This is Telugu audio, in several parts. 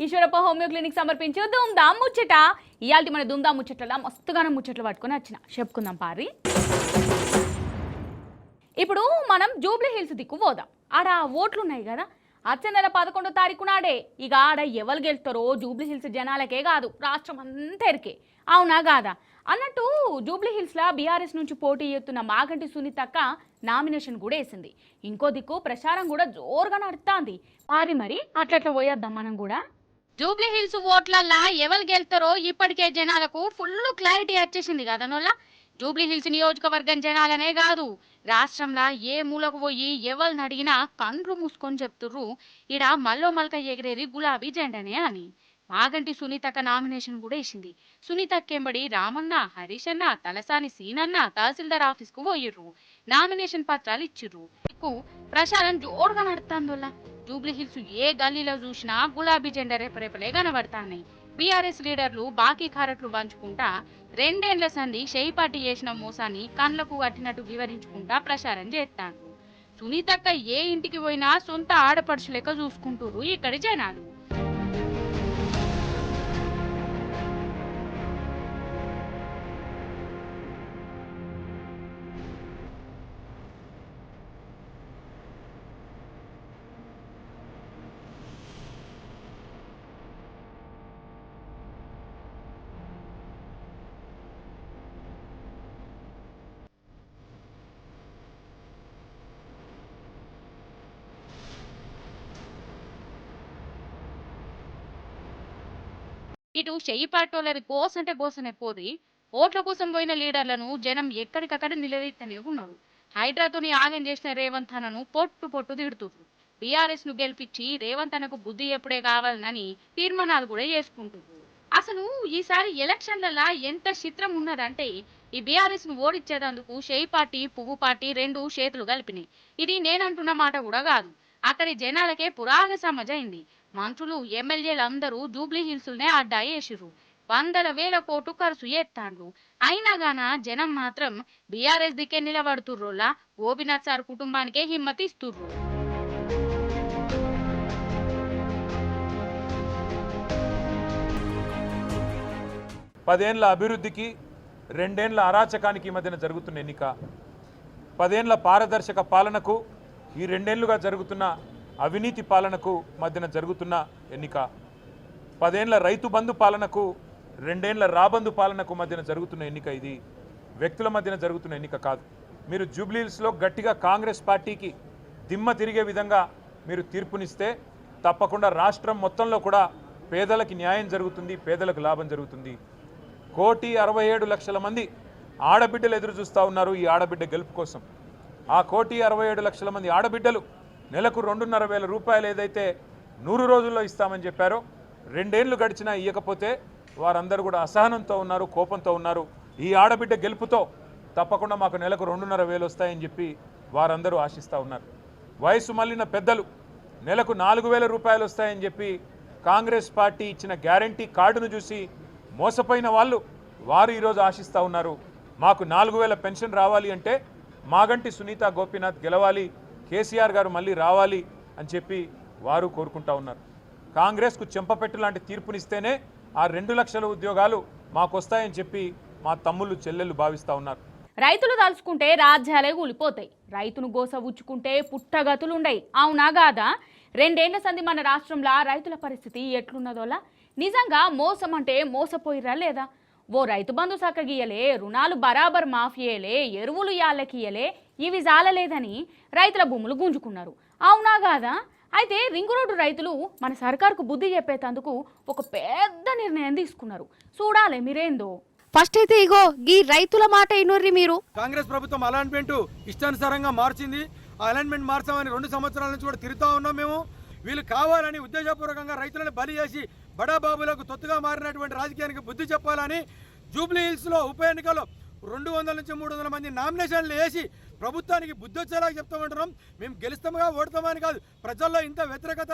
ఈశ్వరప్ప హోమియో క్లినిక్ సమర్పించే ధూమ్ధామ్ ముచ్చట. ఇయాల్టి మన ధూమ్ధామ్ ముచ్చట్ల మస్తుగానే ముచ్చట్లు పట్టుకొని వచ్చిన చెప్పుకుందాం పారి. ఇప్పుడు మనం జూబ్లీ హిల్స్ దిక్కు పోదాం. ఆడ ఓట్లు ఉన్నాయి కదా, వచ్చే నెల 11వ తారీఖు నాడే. ఇక ఆడ ఎవరు గెలుస్తారో జూబ్లీ హిల్స్ జనాలకే కాదు, రాష్ట్రం అంతరికే. అవునా కాదా అన్నట్టు జూబ్లీ హిల్స్లో బీఆర్ఎస్ నుంచి పోటీ చేస్తున్న మాగంటి సునీతక్క నామినేషన్ కూడా వేసింది. ఇంకో దిక్కు ప్రచారం కూడా జోరుగా నడుస్తుంది. మరి అట్లట్లా పోయేద్దాం మనం కూడా. జూబ్లీ హిల్స్ ఓట్లల్లా ఎవరు గెలుస్తారో ఇప్పటికే జనాలకు ఫుల్ క్లారిటీ వచ్చేసింది కదా నోళ్ళ. జూబ్లీ హిల్స్ నియోజకవర్గం జనాలనే కాదు, రాష్ట్రంలో ఏ మూలకు పోయి ఎవరిని అడిగినా కండ్లు మూసుకొని చెప్తుర్రు ఈడ మల్లో మల్క ఎగిరేది గులాబీ జెండనే అని. మాగంటి సునీతక్క నామినేషన్ కూడా వేసింది. సునీతక్కెంబడి రామన్న, హరీష్ అన్న, తలసాని సీనన్న తహసీల్దార్ ఆఫీస్ కు పోయిర్రు. నామినేషన్ పత్రాలు ఇచ్చిర్రు. ప్రచారం జోరుగా నడుతుందోళ్ళ. జూబ్లీ హిల్స్ ఏ గల్లీలో చూసినా గులాబీ జెండా రేపరేపలే కనబడతాయి. బీఆర్ఎస్ లీడర్లు బాకీ కారట్లు పంచుకుంటా 2 ఏళ్ల సంధి షేయిపాటి చేసిన మోసాన్ని కళ్ళకు కట్టినట్టు వివరించుకుంటా ప్రచారం చేస్తాను. సునీతక్క ఏ ఇంటికి పోయినా సొంత ఆడపడుచు లెక్క చూసుకుంటూరు ఇక్కడి జనాలు. ఇటు చెయ్యిపాటోళ్ళది గోసంటే గోసనే పోది. ఓట్ల కోసం పోయిన లీడర్లను జనం ఎక్కడికక్కడ నిలదీస్తూనే ఉన్నారు. హైడ్రాతోని ఆగం చేసిన రేవంత్ అన్నను పొట్టు తిడుతున్నారు. బీఆర్ఎస్ ను గెలిపించి రేవంత్ అన్నకు బుద్ధి ఎప్పుడే కావాలని తీర్మానాలు కూడా చేసుకుంటున్నారు. అసలు ఈసారి ఎలక్షన్లలో ఎంత చిత్రం ఉన్నదంటే, ఈ బీఆర్ఎస్ ను ఓడించేందుకు షేయి పార్టీ, పువ్వు పార్టీ 2 చేతులు కలిపినాయి. ఇది నేనంటున్న మాట కూడా కాదు, అక్కడి జనాలకే పురాణ సమజైంది. మంత్రులు, ఎమ్మెల్యేలు అందరూ జూబ్లీ హిల్స్నే అడ్డా వేసిర్రు. 100,000 కోట్లు ఖర్చు చేస్తాండ్రు. అయినా గాన జనం మాత్రం బీఆర్ఎస్ దిక్కే నిలబడుతుర్రోలా. గోపీనాథ్ సార్ కుటుంబానికే హిమ్మతి ఇస్తుర్రు. 10 ఏళ్ల అభివృద్ధికి 2 ఏళ్ల అరాచకానికి మధ్యన జరుగుతున్న ఎన్నిక. 10 ఏళ్ల పారదర్శక పాలనకు ఈ 2 ఏళ్లుగా జరుగుతున్న అవినీతి పాలనకు మధ్యన జరుగుతున్న ఎన్నిక. 10 ఏళ్ల రైతు బంధు పాలనకు 2 ఏళ్ల రాబంధు పాలనకు మధ్యన జరుగుతున్న ఎన్నిక. ఇది వ్యక్తుల మధ్యన జరుగుతున్న ఎన్నిక కాదు. మీరు జూబ్లీ హిల్స్లో గట్టిగా కాంగ్రెస్ పార్టీకి దిమ్మ తిరిగే విధంగా మీరు తీర్పునిస్తే తప్పకుండా రాష్ట్రం మొత్తంలో కూడా పేదలకి న్యాయం జరుగుతుంది, పేదలకు లాభం జరుగుతుంది. 1,67,00,000 మంది ఆడబిడ్డలు ఎదురు చూస్తూ ఉన్నారు ఈ ఆడబిడ్డ గెలుపు కోసం. ఆ 1,67,00,000 మంది ఆడబిడ్డలు నెలకు 2,500 రూపాయలు ఏదైతే 100 రోజుల్లో ఇస్తామని చెప్పారో 2 ఏళ్లు గడిచినా ఇవ్వకపోతే వారందరూ కూడా అసహనంతో ఉన్నారు, కోపంతో ఉన్నారు. ఈ ఆడబిడ్డ గెలుపుతో తప్పకుండా మాకు నెలకు 2,500 వస్తాయని చెప్పి వారందరూ ఆశిస్తూ ఉన్నారు. వయసు మళ్ళిన పెద్దలు నెలకు 4,000 రూపాయలు వస్తాయని చెప్పి కాంగ్రెస్ పార్టీ ఇచ్చిన గ్యారంటీ కార్డును చూసి మోసపోయిన వారు ఈరోజు ఆశిస్తూ ఉన్నారు. మాకు 4,000 పెన్షన్ రావాలి అంటే మాగంటి సునీత గోపీనాథ్ గెలవాలి, కేసీఆర్ గారు మళ్ళీ రావాలి అని చెప్పి వారు కోరుకుంటా ఉన్నారు. కాంగ్రెస్కు చెంపపెట్టు లాంటి తీర్పునిస్తేనే ఆ 2 లక్షల ఉద్యోగాలు మాకు వస్తాయని చెప్పి మా తమ్ముళ్ళు చెల్లెళ్ళు భావిస్తూ ఉన్నారు. రైతులు తలుచుకుంటే రాజ్యాలే కూలిపోతాయి, రైతును గోస ఉచ్చుకుంటే పుట్టగతులుండయి. అవునా కాదా? 2 ఏళ్ల సంది మన రాష్ట్రంలో రైతుల పరిస్థితి ఎట్లున్నదోలా. నిజంగా మోసం అంటే మోసపోయిరా లేదా? ఓ రైతు బంధు సక్కగియలే, రుణాలు బరాబర్ మాఫియలే, ఎరువులు యాళ్ళకియలే, ఇవి జాలలేదని రైతుల భూములు గుంజుకున్నారు. అవునా కాదా? అయితే రింగు రోడ్డు రైతులు మన సర్కారుకు బుద్ధి చెప్పేందుకు ఒక పెద్ద నిర్ణయం తీసుకున్నారు. చూడాలి మీరేందో. ఫస్ట్ అయితే ఇగో గీ రైతుల మాట ఇనుర్రి మీరు. కాంగ్రెస్ ప్రభుత్వం అలాట్మెంట్ ఇష్టానుసారంగా మార్చింది. ఆ అలాట్మెంట్ మార్చామని 2 సంవత్సరాల నుంచి కూడా తిరుగుతూ ఉన్నాం మేము. వీళ్ళు కావాలని ఉద్దేశపూర్వకంగా రైతులను బలి చేసి బడాబాబులకు తొత్తుగా మారినటువంటి రాజకీయానికి బుద్ధి చెప్పాలని జూబ్లీ హిల్స్లో ఉప ఎన్నికల్లో 200 నుంచి 300 మంది నామినేషన్లు వేసి ప్రభుత్వానికి బుద్ధి వచ్చేలా చెప్తామంటున్నాం. మేము గెలుస్తాముగా ఓడతామని కాదు, ప్రజల్లో ఇంత వ్యతిరేకత,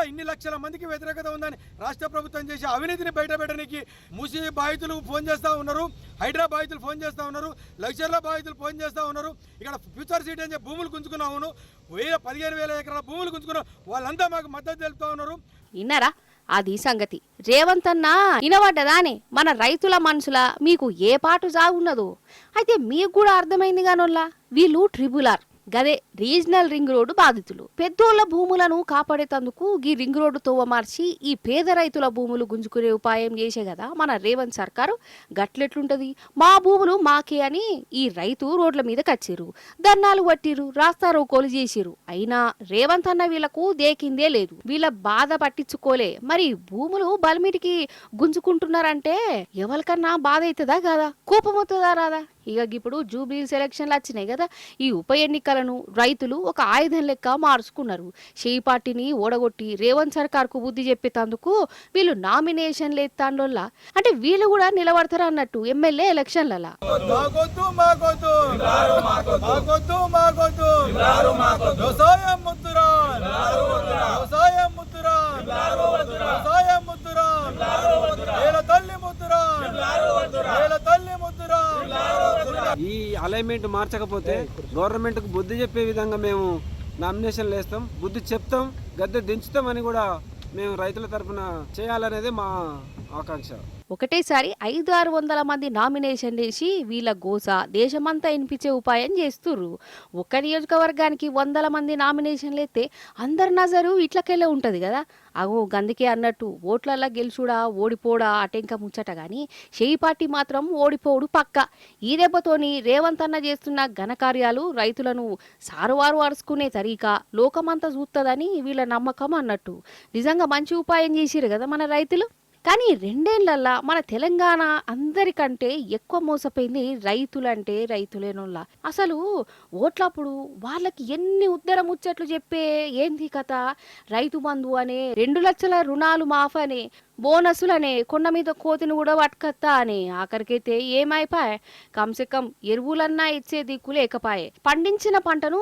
ఇన్ని లక్షల మందికి వ్యతిరేకత ఉందని రాష్ట్ర ప్రభుత్వం చేసి అవినీతిని బయటపెట్టడానికి మూసీ బాధితులు ఫోన్ చేస్తూ ఉన్నారు, హైడ్రా బాధితులు ఫోన్ చేస్తూ ఉన్నారు, లక్షర్ల బాధితులు ఫోన్ చేస్తూ ఉన్నారు. ఇక్కడ ఫ్యూచర్ సిటీ అని భూములు గుంజుకున్నాము, 15,000 ఎకరాల భూములు గుంజుకున్నాం. వాళ్ళంతా మాకు మద్దతు తెలుపుతూ ఉన్నారు. విన్నారా? అది సంగతి. రేవంత్ అన్న వినబడ్డదానే మన రైతుల మనసుల మీకు ఏ పాటు జాగున్నదో. అయితే మీకు కూడా అర్థమైంది గానోళ్ళ, వీళ్ళు ట్రిబుల్ ఆర్ గదే రీజనల్ రింగ్ రోడ్డు బాధితులు. పెద్దోళ్ల భూములను కాపాడేతందుకు ఈ రింగ్ రోడ్డు తోవ మార్చి ఈ పేద రైతుల భూములు గుంజుకునే ఉపాయం చేసే కదా మన రేవంత్ సర్కారు. గట్లెట్లుంటది, మా భూములు మాకే అని ఈ రైతు రోడ్ల మీద కచ్చిరు, ధర్నాలు పట్టిరు, రాస్తారోకోలు చేసిరు. అయినా రేవంత్ అన్న వీళ్లకు దేకిందే లేదు, వీళ్ళ బాధ పట్టించుకోలే. మరి భూములు బలిమిటికి గుంజుకుంటున్నారంటే ఎవరికన్నా బాధ అవుతుందా కాదా, కోపం అవుతుందా రాదా? ఇక ఇప్పుడు జూబ్లీహిల్స్ ఎలక్షన్లు వచ్చినాయి కదా, ఈ ఉప ఎన్నికలను రైతులు ఒక ఆయుధం లెక్క మార్చుకున్నారు. షేయి పార్టీని ఓడగొట్టి రేవంత్ సర్కార్కు బుద్ధి చెప్పేందుకు వీళ్ళు నామినేషన్లు ఎత్తాండోళ్ళ, అంటే వీళ్ళు కూడా నిలబడతారు అన్నట్టు ఎమ్మెల్యే ఎలక్షన్లలో. ఈ అలైన్మెంట్ మార్చకపోతే గవర్నమెంట్కు బుద్ధి చెప్పే విధంగా మేము నామినేషన్లు వేస్తాం, బుద్ధి చెప్తాం, గద్దె దించుతామని కూడా మేము రైతుల తరఫున చేయాలనేది మా ఆకాంక్ష. ఒకటేసారి 500-600 మంది నామినేషన్ వేసి వీళ్ళ గోస దేశమంతా వినిపించే ఉపాయం చేస్తుర్రు. ఒక్క నియోజకవర్గానికి 100 మంది నామినేషన్లు ఎత్తే అందరి నజరు ఇట్లకెళ్ళే ఉంటుంది కదా. అగో గందుకే అన్నట్టు ఓట్లల్లా గెలుచుడా ఓడిపోడా అటెంక ముచ్చట గాని షేయి పార్టీ మాత్రం ఓడిపోడు పక్క. ఈ దెబ్బతోని రేవంత్ అన్న చేస్తున్న ఘనకార్యాలు రైతులను సారువారు అరుచుకునే తరీకా లోకమంతా చూస్తుందని వీళ్ళ నమ్మకం అన్నట్టు. నిజంగా మంచి ఉపాయం చేసిరు కదా మన రైతులు. కానీ 2 ఏళ్లల్లా మన తెలంగాణ అందరికంటే ఎక్కువ మోసపోయింది రైతులంటే రైతులేనోళ్ళ. అసలు ఓట్లప్పుడు వాళ్ళకి ఎన్ని ఉద్దర ముచ్చట్లు చెప్పే ఏంది కథ, రైతు బంధు అనే 2 లక్షల రుణాలు మాఫ్ అనే బోనసులనే కొండ మీద కోతిని కూడా పట్టుకత్తా అని ఆఖరికైతే ఏమైపాయే, కమ్సే కమ్ ఎరువులన్నా ఇచ్చే దిక్కు లేకపాయే. పండించిన పంటను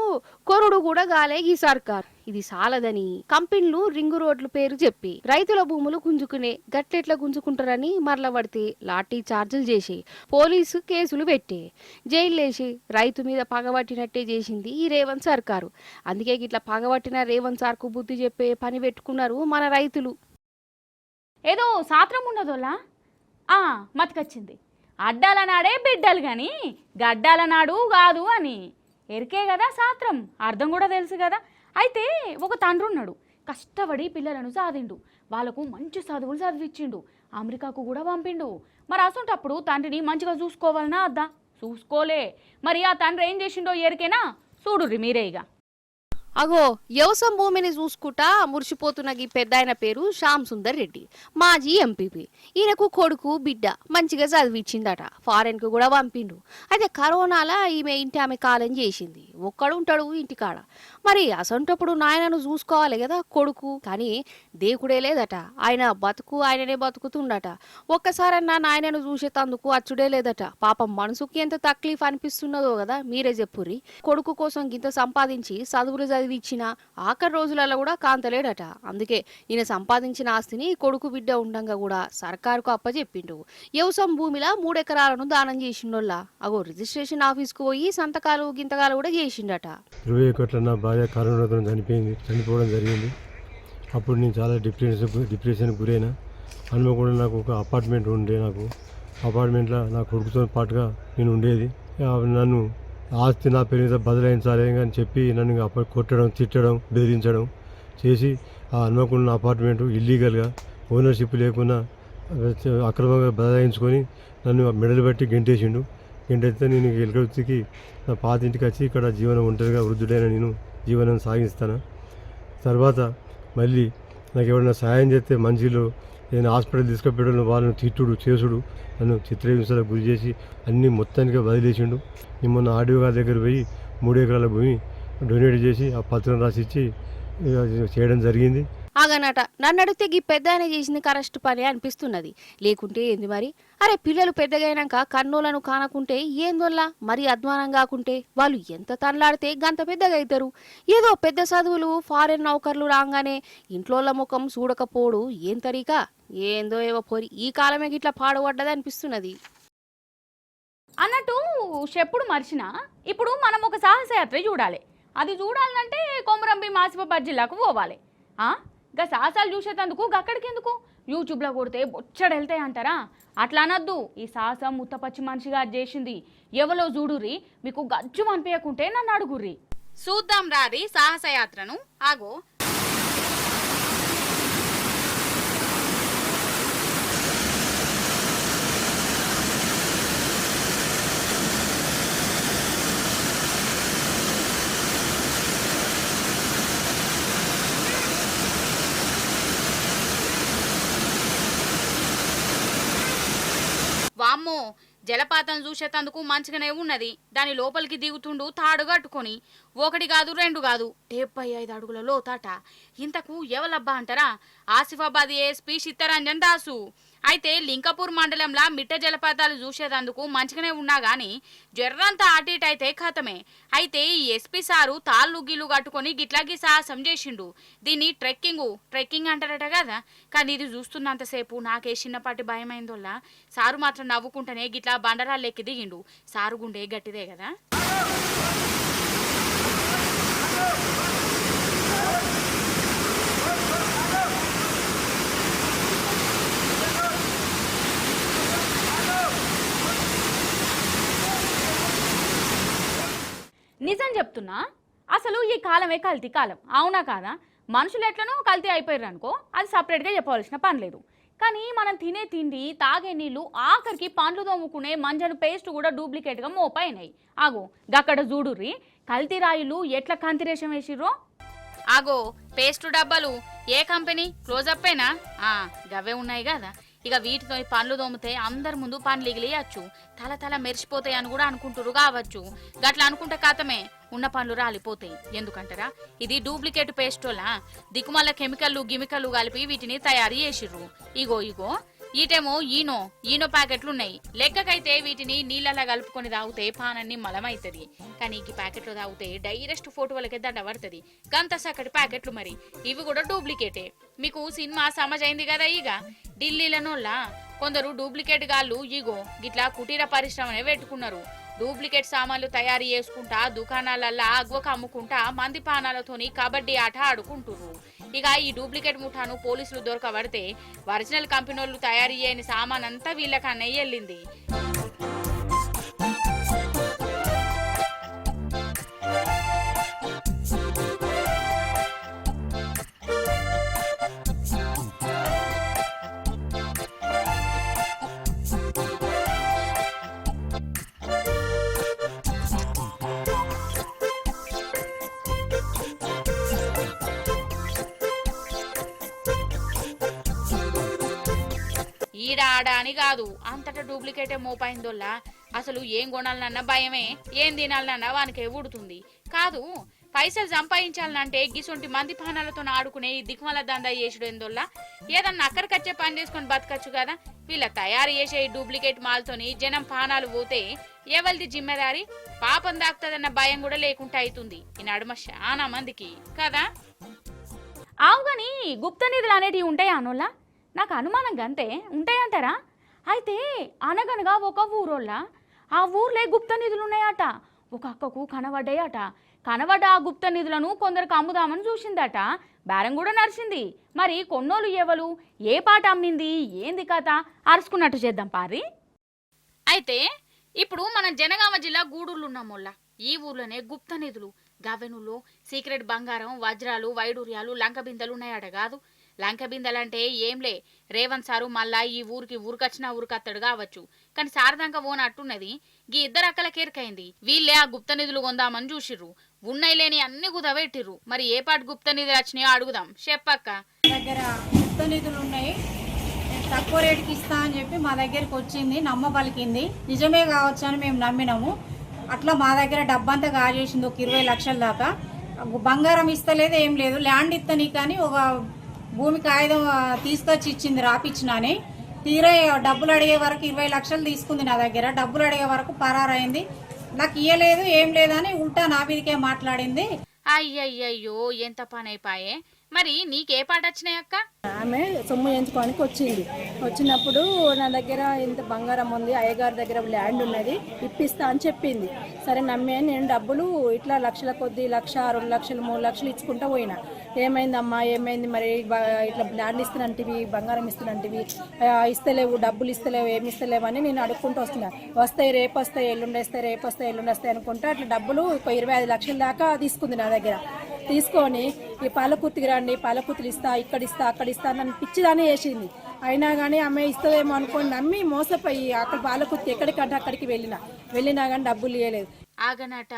కొరుడు కూడా గాలే ఈ సర్కార్. ఇది సాలదని కంపెనీలు రింగు రోడ్లు పేరు చెప్పి రైతుల భూములు గుంజుకునే గట్లెట్లా గుంజుకుంటారని మరల పడితే లాఠీ చార్జీలు చేసి పోలీసు కేసులు పెట్టే జైల్లేసి రైతు మీద పగబట్టినట్టే చేసింది ఈ రేవంత్ సర్కారు. అందుకే ఇట్లా పగబట్టిన రేవంత్ సార్కు బుద్ధి చెప్పే పని పెట్టుకున్నారు మన రైతులు. ఏదో సాత్రం ఉన్నదోలా మతికొచ్చింది, అడ్డాల నాడే బిడ్డలు కానీ గడ్డాల నాడు కాదు అని ఎరికే కదా సాత్రం, అర్థం కూడా తెలుసు కదా. అయితే ఒక తండ్రి ఉన్నాడు, కష్టపడి పిల్లలను సాధిండు, వాళ్ళకు మంచి చదువులు చదివించిండు, అమెరికాకు కూడా పంపిండు. మరి అసంటప్పుడు తండ్రిని మంచిగా చూసుకోవాలన్నా అద్దా, చూసుకోలే. మరి ఆ తండ్రి ఏం చేసిండో ఎరికేనా, చూడుర్రి మీరే ఇక. అగో వ్యవసాయ భూమిని చూసుకుంటా మురిసిపోతున్న ఈ పెద్దాయన పేరు శ్యామ్ సుందర్ రెడ్డి, మాజీ ఎంపీపీ. ఈయనకు కొడుకు బిడ్డ మంచిగా చదివిచ్చిందట, ఫారెన్కు కూడా పంపిండు. అయితే కరోనాలా ఈమె ఇంటి ఆమె కాలం చేసింది, ఒక్కడు ఉంటాడు ఇంటికాడ. మరి అసంటప్పుడు నాయనను చూసుకోవాలి కదా కొడుకు, కానీ దేకుడే లేదట, ఆయన బతుకు ఆయననే బతుకుతుండట. ఒక్కసారన్నా నాయనను చూసేటందుకు అచ్చుడే లేదట. పాపం మనసుకి ఎంత తక్లీఫ్ అనిపిస్తున్నదో కదా మీరే చెప్పుర్రి. కొడుకు కోసం గింత సంపాదించి చదువులు చదివిచ్చిన ఆఖరి రోజులలో కూడా కాంతలేడట. అందుకే ఈయన సంపాదించిన ఆస్తిని కొడుకు బిడ్డ ఉండంగా కూడా సర్కారుకు అప్పచెప్పిండు. వ్యవసాయం భూమిలా 3 ఎకరాలను దానం చేసిండోళ్ళ. అగో రిజిస్ట్రేషన్ ఆఫీస్కు పోయి సంతకాలు గింతకాలు కూడా చేసిండట. 20 ఏకర్ల నా భార్య కరోనాతో చనిపోవడం జరిగింది. అప్పుడు నేను చాలా డిప్రెషన్కి గురైన. హనుమకొండ నాకు ఒక అపార్ట్మెంట్ ఉండే, నాకు అపార్ట్మెంట్లో నా కొడుకుతో పాటుగా నేను ఉండేది. నన్ను ఆస్తి నా పేరు మీద బదలాయించాలి అని చెప్పి నన్ను కొట్టడం, తిట్టడం, బెదిరించడం చేసి ఆ హనుమకొండ అపార్ట్మెంటు ఇల్లీగల్గా ఓనర్షిప్ లేకుండా అక్రమంగా బదలాయించుకొని నన్ను మెడలు బట్టి గెంటేసిండు. గెంటేస్తే నేను ఎలుకకి నా పాత ఇంటికి వచ్చి ఇక్కడ జీవనం ఒంటరిగా వృద్ధుడైన నేను జీవనం సాగిస్తాను. తర్వాత మళ్ళీ నాకు ఎవరైనా సాయం చేస్తే మనుషులు నేను హాస్పిటల్ తీసుకుపోయడం, వాళ్ళని తిట్టుడు చేసుడు, నన్ను చిత్రహింసలకు గురి చేసి అన్నీ మొత్తానికి వదిలేసిండు. నేను మొన్న ఆడియో గారి దగ్గర పోయి 3 ఎకరాల భూమి డొనేట్ చేసి ఆ పత్రం రాసిచ్చి చేయడం జరిగింది. ఆగనట నన్ను అడిగితే ఈ పెద్ద చేసింది కరెక్ట్ పని అనిపిస్తున్నది, లేకుంటే ఏంది మరి. అరే పిల్లలు పెద్దగైనాక కన్నోలను కానకుంటే ఏందోల్లా, మరి అధ్వానం కాకుంటే వాళ్ళు ఎంత తనలాడితే గంత పెద్దగా అవుతారు. ఏదో పెద్ద చదువులు ఫారెన్ నౌకర్లు రాగానే ఇంట్లోళ్ళ ముఖం చూడకపోడు ఏం తరీకా, ఏందో ఏవో పోరి ఈ కాలమే గిట్లా పాడుపడ్డది అనిపిస్తున్నది. అన్నట్టు చెప్పుడు మర్చినా ఇప్పుడు మనం ఒక సాహసయాత్ర చూడాలి. అది చూడాలంటే కొమరంభీం ఆసిఫాబాద్ జిల్లాకు పోవాలి. గా సాహసాలు చూసేటందుకు గక్కడికి ఎందుకు యూట్యూబ్లో కొడితే బొచ్చడు వెళ్తాయి అంటారా? అట్లా అనద్దు. ఈ సాహసం ముత్తపచ్చి మనిషిగా చేసింది. ఎవలో చూడుర్రి, మీకు గజ్జు అనిపించకుంటే నన్ను అడుగుర్రి. చూద్దాం రాది సాహసయాత్రను. ఆగో వామ్మో, జలపాతం చూసేటందుకు మంచిగానే ఉన్నది. దాని లోపలికి దిగుతుండు తాడు కట్టుకొని. ఒకటి కాదు రెండు కాదు 75 అడుగుల లోతాట. ఇంతకు ఎవలబ్బా అంటారా? ఆసిఫాబాద్ ఏఎస్పీ చిత్తరంజన్ దాసు. అయితే లింకపూర్ మండలంలో మిట్ట జలపాతాలు చూసేటందుకు మంచిగానే ఉన్నా గాని జర్రంతా అటు ఇటు అయితే ఖతమే. అయితే ఈ ఎస్పీ సారు తాళ్ళు గిల్లు కట్టుకొని గిట్లాగి సాహసం చేసిండు. దీన్ని ట్రెక్కింగ్ అంటారట కదా. కానీ ఇది చూస్తున్నంతసేపు నాకే చిన్నపాటి భయమైందోల్లా. సారు మాత్రం నవ్వుకుంటేనే గిట్లా బండరాళ్ళు ఎక్కి దిగిండు. సారు గుండె గట్టిదే కదా. నిజం చెప్తున్నా, అసలు ఈ కాలమే కల్తీ కాలం. అవునా కాదా? మనుషులు ఎట్లనో కల్తీ అయిపోయారు అనుకో, అది సపరేట్గా చెప్పవలసిన పని లేదు. కానీ మనం తినే తిండి, తాగే నీళ్ళు, ఆఖరికి పండ్లు తోముకునే మంజను పేస్ట్ కూడా డూప్లికేట్గా మోపైనాయి. ఆగో గక్కడ చూడుర్రి, కల్తీ రాయిలు ఎట్లా కంతిరేషం వేసిర్రో. ఆగో పేస్టు డబ్బాలు ఏ కంపెనీ? క్లోజప్ అయినా గవే ఉన్నాయి కదా. ఇక వీటితో పండ్లు తోమితే అందరి ముందు పండ్లు ఎగిలియచ్చు, తల మెరిసిపోతాయి అని కూడా అనుకుంటారు కావచ్చు. గట్లా అనుకుంటే కాతమే ఉన్న పండ్లు రాలిపోతాయి. ఎందుకంటారా? ఇది డూప్లికేట్ పేస్టోలా దిక్కుమల్ల కెమికల్లు కలిపి వీటిని తయారు చేసిర్రు. ఇగో ఈటేమో ఈనో ప్యాకెట్లున్నాయి. లెక్కకైతే వీటిని నీళ్ళలా కలుపుకొని తాగితే పానన్ని మలమైతుంది. కానీ ఈ ప్యాకెట్లు తాగితే డైరెక్ట్ ఫోటోలకే దండ పడుతుంది. గంత సక్కటి ప్యాకెట్లు మరి. ఇవి కూడా డూప్లికేటే. మీకు సినిమా సమజైంది కదా. ఇక ఢిల్లీలనోళ్ళ కొందరు డూప్లికేట్ గాళ్ళు గిట్లా కుటీర పరిశ్రమనే పెట్టుకున్నారు. డూప్లికేట్ సామాన్లు తయారు చేసుకుంటా దుకాణాలల్లా అగ్వకు అమ్ముకుంటా మంది పానాలతోని కబడ్డీ ఆట ఆడుకుంటురు. ఇక ఈ డూప్లికేట్ ముఠాను పోలీసులు దొరకబడితే ఒరిజినల్ కంపెనీలు తయారు చేయని సామాన్ అంతా వీళ్ళకన్నా వెళ్ళింది. ఈడ అని కాదు, అంతటా డూప్లికేటే మోపైందోల్లా. అసలు ఏం కొనాలన్నా భయమే, ఏం తినాలన్నా వానికే ఊడుతుంది. కాదు పైసలు సంపాదించాలంటే గిసొంటి మంది పానాలతో ఆడుకునే ఈ దిక్కుమల దందా చేసుడు ఏందోల్లా. ఏదన్నా అక్కడికచ్చే పని చేసుకొని బతకచ్చు కదా. వీళ్ళ తయారు చేసే డూప్లికేట్ మాల్తోని జనం పానాలు పోతే ఎవరిది జిమ్మెదారి? పాపం దాక్తదన్న భయం కూడా లేకుండా అవుతుంది ఈ నడుమ చాలా మందికి కదా. ఆవు కానీ గుప్త నిధులు అనేటివి ఉంటాయి అనోళ్ళ. నాకు అనుమానం గంతే ఉంటాయంటారా? అయితే అనగనగా ఒక ఊరోళ్ళ ఆ ఊర్లో గుప్త నిధులు ఉన్నాయట. ఒక అక్కకు కనబడ్డాయట. కనబడ్డ ఆ గుప్త నిధులను కొందరికి అమ్ముదామని చూసిందట. బేరం కూడా నడిచింది. మరి కొన్నోళ్ళు ఎవరు, ఏ పాట అమ్మింది, ఏంది కథ అరుచుకున్నట్టు చేద్దాం పారి. అయితే ఇప్పుడు మన జనగామ జిల్లా గూడూరులో ఉన్నామోళ్ళ. ఈ ఊర్లోనే గుప్త నిధులు గవెనుల్లో సీక్రెట్ బంగారం, వజ్రాలు, వైడూర్యాలు, లంక బిందెలు ఉన్నాయట కాదు. లంక బిందెలంటే ఏంలే, రేవంత్ సారు మళ్ళా ఈ ఊరికొచ్చినా ఊరికత్తడు కావచ్చు. కానీ సారదాంక ఓనట్టున్నది. గీ ఇద్దరు అక్కల కేరికైంది. వీళ్ళే ఆ గుప్త నిధులు కొందామని చూసిర్రు. ఉన్నాయి లేని అన్ని కుదబెట్టిర్రు. మరి ఏ పాటు గుప్త నిధులు వచ్చినాయో అడుగుదాం. చెప్పక్క. దగ్గర గుప్త నిధులు ఉన్నాయి, తక్కువ రేటుకి ఇస్తా అని చెప్పి మా దగ్గరికి వచ్చింది, నమ్మ పలికింది. నిజమే కావచ్చు అని మేము నమ్మినాము. అట్లా మా దగ్గర డబ్బంతా కాజేసింది. ఒక 20 లక్షల దాకా. బంగారం ఇస్తలేదు, ఏం లేదు. ల్యాండ్ ఇస్తని కానీ ఒక భూమి కాగితం తీసుకొచ్చి ఇచ్చింది, రాపిచ్చినాని. తీరా డబ్బులు అడిగే వరకు 20 లక్షలు తీసుకుంది నా దగ్గర. డబ్బులు అడిగే వరకు పరారైంది. నాకు ఇయ్యలేదు, ఏం లేదని ఉల్టా నా మీదకే మాట్లాడింది. అయ్యయ్యో ఎంత పని అయిపోయే. మరి నీకే పాట వచ్చినాయి అక్క? ఆమె సొమ్ము ఎంచుకోవడానికి వచ్చినప్పుడు నా దగ్గర ఇంత బంగారం ఉంది, అయ్యగారి దగ్గర ల్యాండ్ ఉన్నది, ఇప్పిస్తా అని చెప్పింది. సరే నమ్మే నేను డబ్బులు ఇట్లా లక్షల కొద్ది 1,00,000, 2 లక్షలు, 3 లక్షలు ఇచ్చుకుంటూ పోయినా. ఏమైందమ్మా ఏమైంది మరి ఇట్లా ల్యాండ్ ఇస్తున్నంటివి, బంగారం ఇస్తున్నంటివి, ఇస్తలేవు, డబ్బులు ఇస్తలేవు, ఏమి ఇస్తలేవు అని నేను అడుక్కుంటూ వస్తున్నా. వస్తాయి రేపు వస్తాయి, ఎల్లుండి వస్తాయి, రేపు వస్తాయి, ఎల్లుండి వస్తాయి అనుకుంటా అట్లా డబ్బులు 25 లక్షల దాకా తీసుకుంది నా దగ్గర. తీసుకొని ఈ పాలకుర్తికి రండి, పాలకుర్తిలు ఇస్తా, ఇక్కడ ఇస్తా, అక్కడ ఇస్తా నన్ను పిచ్చిదానే చేసింది. అయినా కానీ ఆమె ఇస్తదేమో అనుకొని నమ్మి మోసపోయి అక్కడ పాలకుర్తి ఎక్కడికంటే అక్కడికి వెళ్ళినా కానీ డబ్బులు ఇవ్వలేదు. ఆగనట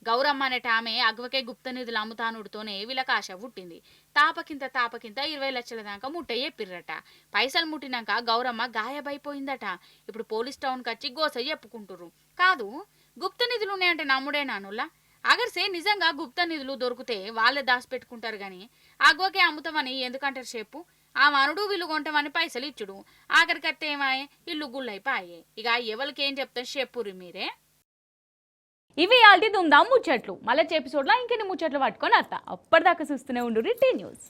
గౌరమ్మ అనేట ఆమె అగ్వకే గుప్త నిధులు అమ్ముతానుడుతోనే వీళ్ళకి ఆశ పుట్టింది. తాపకింత 20 లక్షల దాకా ముట్ట చెప్పిర్రట. పైసలు ముట్టినాక గౌరమ్మ గాయబైపోయిందట. ఇప్పుడు పోలీస్ టౌన్కి వచ్చి గోస చెప్పుకుంటుర్రు. కాదు గుప్త నిధులు ఉన్నాయంటే నమ్ముడే నానుల్లా? అగర్సే నిజంగా గుప్త నిధులు దొరికితే వాళ్ళే దాచిపెట్టుకుంటారు గాని అగ్వకే అమ్ముతామని ఎందుకంటారు చెప్పు? ఆ మనుడు వీళ్ళు కొంటామని పైసలు ఇచ్చుడు, ఆఖరికత్తే ఏమాయే ఇల్లు గుళ్ళైపాయే. ఇక ఎవరికి ఏం చెప్తారు చెప్పుర్రి మీరే. ఇవి ఆల్టీ దుందాం ముచ్చట్లు. మళ్ళీ ఎపిసోడ్లో ఇంకెన్ని ముచ్చట్లు పట్టుకొని వస్తా. అప్పటిదాకా చూస్తూనే ఉండు టీ న్యూస్.